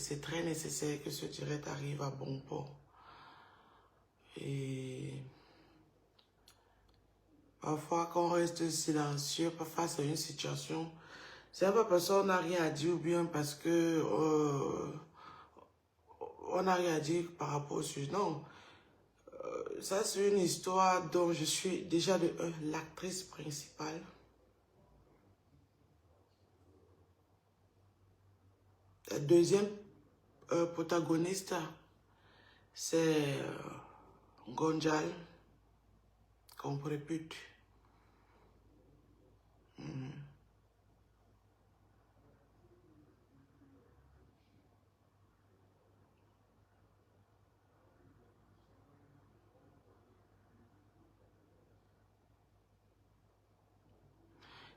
c'est très nécessaire que ce direct arrive à bon port. Et parfois, quand on reste silencieux face à une situation, c'est pas parce qu'on n'a rien à dire ou bien parce que on n'a rien à dire par rapport au sujet. Non, ça c'est une histoire dont je suis déjà l'actrice principale. La deuxième protagoniste, c'est Gonjal, qu'on répute.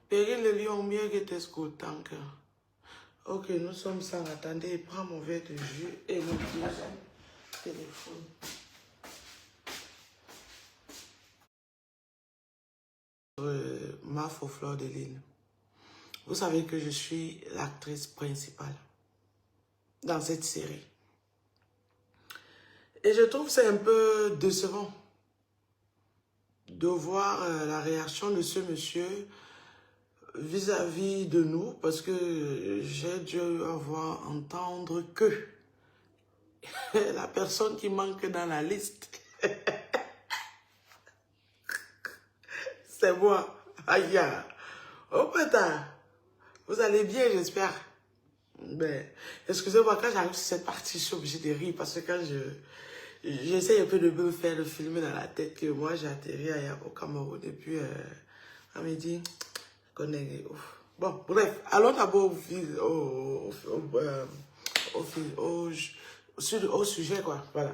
Péril le lion mieux que t'escoltant. Ok, nous sommes sans. Attendez, prends mon verre de jus et mon téléphone. Maf aux fleurs de l'île. Vous savez que je suis l'actrice principale dans cette série. Et je trouve c'est un peu décevant de voir la réaction de ce monsieur vis-à-vis de nous, parce que j'ai dû entendre que la personne qui manque dans la liste, c'est moi. Aïe, oh putain, vous allez bien, j'espère. Ben, excusez-moi, quand j'arrive sur cette partie, je suis obligée de rire, parce que quand j'essaie un peu de me faire le film dans la tête que moi j'ai atterri au Cameroun et puis on me dit bon, bref, allons d'abord au sujet, quoi. Voilà.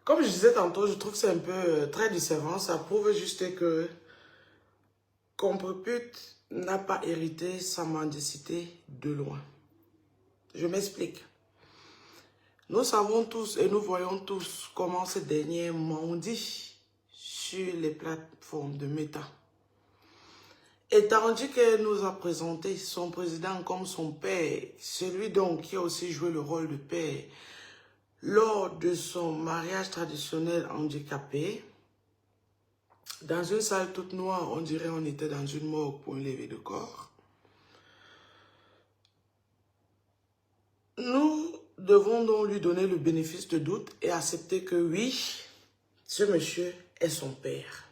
Comme je disais tantôt, je trouve que c'est un peu très décevant. Ça prouve juste que Comprepute n'a pas hérité sa mendicité de loin. Je m'explique. Nous savons tous et nous voyons tous comment ce dernier mendie sur les plateformes de Meta. Et tandis qu'elle nous a présenté son président comme son père, celui donc qui a aussi joué le rôle de père lors de son mariage traditionnel handicapé, dans une salle toute noire, on dirait on était dans une morgue pour une levée de corps. Nous devons donc lui donner le bénéfice de doute et accepter que oui, ce monsieur est son père.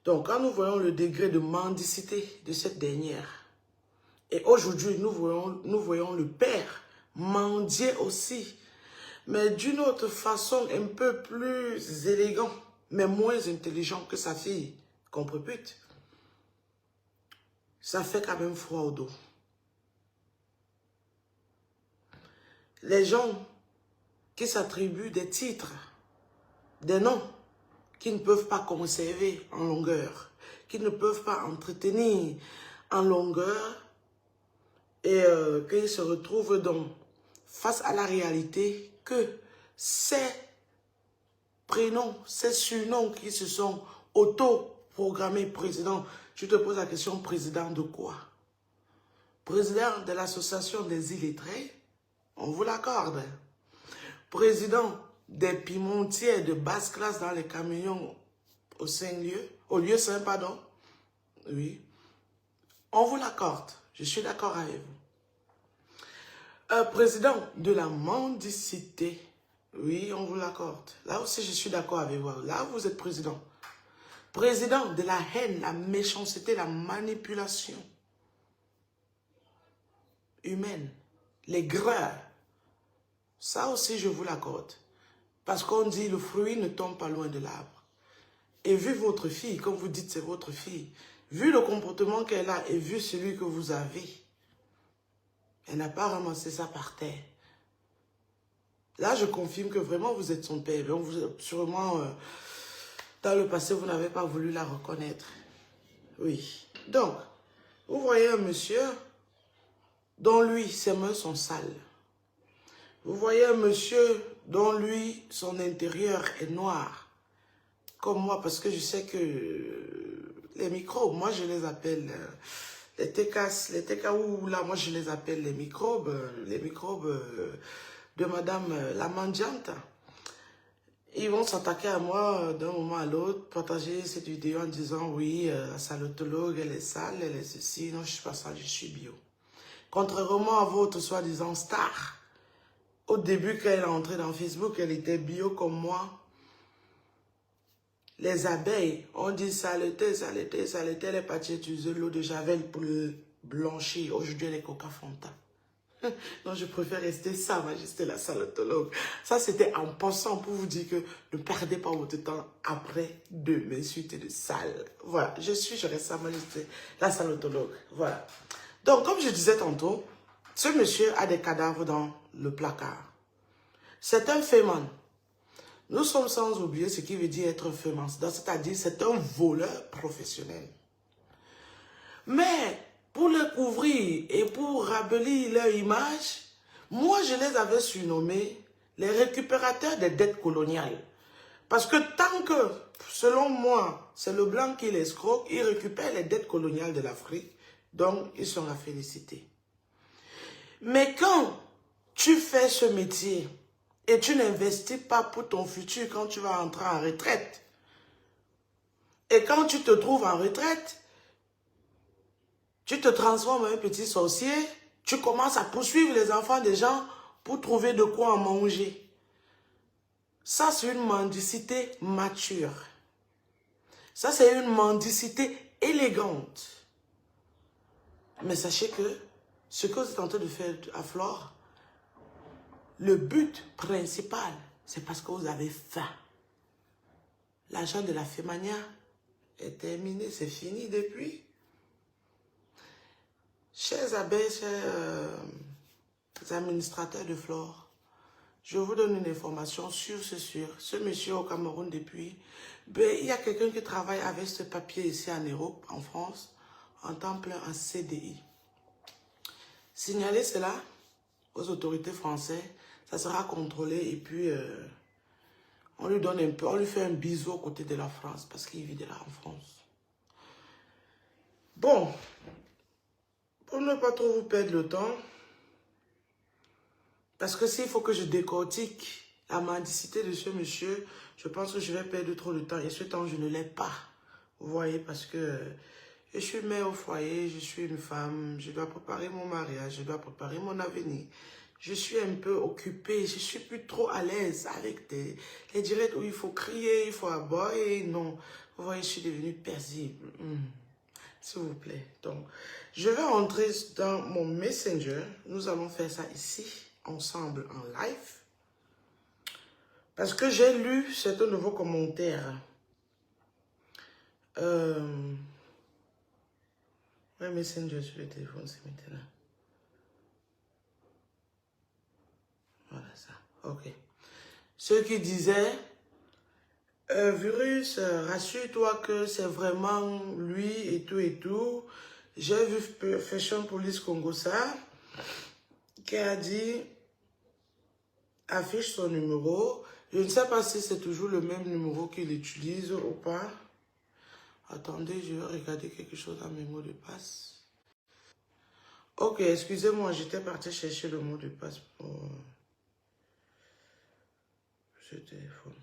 Donc, quand nous voyons le degré de mendicité de cette dernière, et aujourd'hui, nous voyons le père mendier aussi, mais d'une autre façon un peu plus élégant, mais moins intelligent que sa fille, Comprepute, ça fait quand même froid au dos. Les gens qui s'attribuent des titres, des noms, qui ne peuvent pas conserver en longueur, qui ne peuvent pas entretenir en longueur, et qu'ils se retrouvent donc face à la réalité que ces prénoms, ces surnoms qui se sont auto-programmés président, je te pose la question, président de quoi? Président de l'association des illettrés, on vous l'accorde. Président des pimentiers de basse classe dans les camions au lieu Saint, pardon. Oui, on vous l'accorde, je suis d'accord avec vous. Président de la mendicité, oui, on vous l'accorde. Là aussi, je suis d'accord avec vous. Là, vous êtes président. Président de la haine, la méchanceté, la manipulation humaine, l'aigreur. Ça aussi, je vous l'accorde. Parce qu'on dit le fruit ne tombe pas loin de l'arbre. Et vu votre fille, comme vous dites c'est votre fille, vu le comportement qu'elle a et vu celui que vous avez, elle n'a pas ramassé ça par terre. Là, je confirme que vraiment vous êtes son père. Donc, sûrement, dans le passé, vous n'avez pas voulu la reconnaître. Oui. Donc, vous voyez un monsieur dont lui, ses mains sont sales. Vous voyez un monsieur dont lui, son intérieur est noir. Comme moi, parce que je sais que les microbes, moi je les appelle les TKO, là, moi je les appelle les microbes de Madame la mendiante. Ils vont s'attaquer à moi d'un moment à l'autre, partager cette vidéo en disant oui, la salotologue, elle est sale, elle est ceci. Non, je ne suis pas sale, je suis bio. Contrairement à votre soi-disant star, au début, quand elle est entrée dans Facebook, elle était bio comme moi. Les abeilles, on dit saleté, saleté, saleté, elle est partie utiliser l'eau de Javel pour le blanchir. Aujourd'hui, elle est Coca Fanta. Non, je préfère rester Sa Majesté la salotologue. Ça, c'était en passant pour vous dire que ne perdez pas votre temps après de m'insulter de sale. Voilà, je reste Sa Majesté la salotologue. Voilà. Donc, comme je disais tantôt, ce monsieur a des cadavres dans le placard. C'est un féman. Nous sommes sans oublier ce qui veut dire être un féman. C'est-à-dire, c'est un voleur professionnel. Mais, pour les couvrir et pour rabelir leur image, moi, je les avais surnommés les récupérateurs des dettes coloniales. Parce que tant que, selon moi, c'est le blanc qui l'escroque, il récupère les dettes coloniales de l'Afrique, donc ils sont à féliciter. Mais quand tu fais ce métier et tu n'investis pas pour ton futur quand tu vas entrer en retraite, et quand tu te trouves en retraite, tu te transformes en un petit sorcier, tu commences à poursuivre les enfants des gens pour trouver de quoi en manger. Ça, c'est une mendicité mature. Ça, c'est une mendicité élégante. Mais sachez que ce que vous êtes en train de faire à Flore, le but principal, c'est parce que vous avez faim. L'argent de la Fémania est terminé, c'est fini depuis. Chers abeilles, chers administrateurs de Flore, je vous donne une information sur ce monsieur au Cameroun depuis. Ben, il y a quelqu'un qui travaille avec ce papier ici en Europe, en France, en temps plein en CDI. Signalez cela aux autorités françaises, ça sera contrôlé et puis on lui donne un peu, on lui fait un bisou aux côtés de la France parce qu'il vit là en France. Bon, pour ne pas trop vous perdre le temps, parce que s'il faut que je décortique la mendicité de ce monsieur, je pense que je vais perdre trop de temps. Et ce temps, je ne l'ai pas. Vous voyez, parce que je suis mère au foyer, je suis une femme, je dois préparer mon mariage, je dois préparer mon avenir. Je suis un peu occupée, je suis plus trop à l'aise avec les directs où il faut crier, il faut aboyer. Non, vous voyez, je suis devenue paisible. S'il vous plaît. Donc, je vais entrer dans mon Messenger. Nous allons faire ça ici, ensemble, en live. Parce que j'ai lu certains nouveaux commentaires. Ouais, Messenger sur le téléphone, c'est maintenant. Voilà ça. Ok. Ceux qui disaient, Virus, rassure-toi que c'est vraiment lui et tout et tout. J'ai vu Fashion Police Congo ça, qui a dit, affiche son numéro. Je ne sais pas si c'est toujours le même numéro qu'il utilise ou pas. Attendez, je vais regarder quelque chose dans mes mots de passe. Ok, excusez-moi, j'étais parti chercher le mot de passe pour ce téléphone.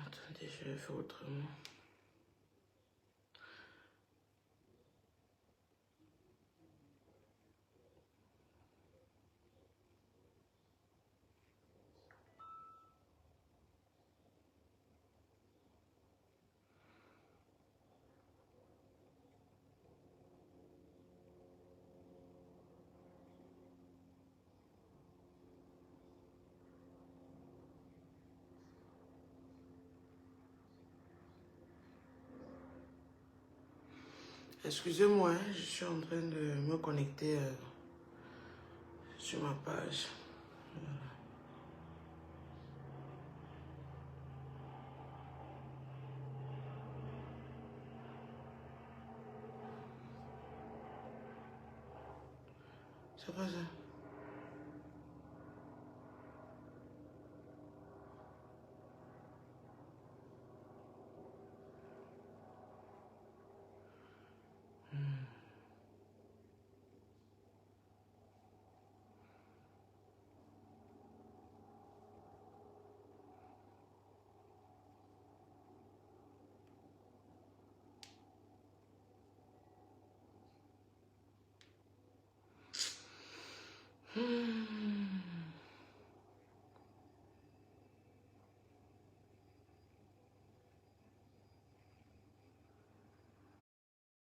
Attendez, je vais faire autrement. Excusez-moi, hein, je suis en train de me connecter sur ma page. Voilà. C'est pas ça.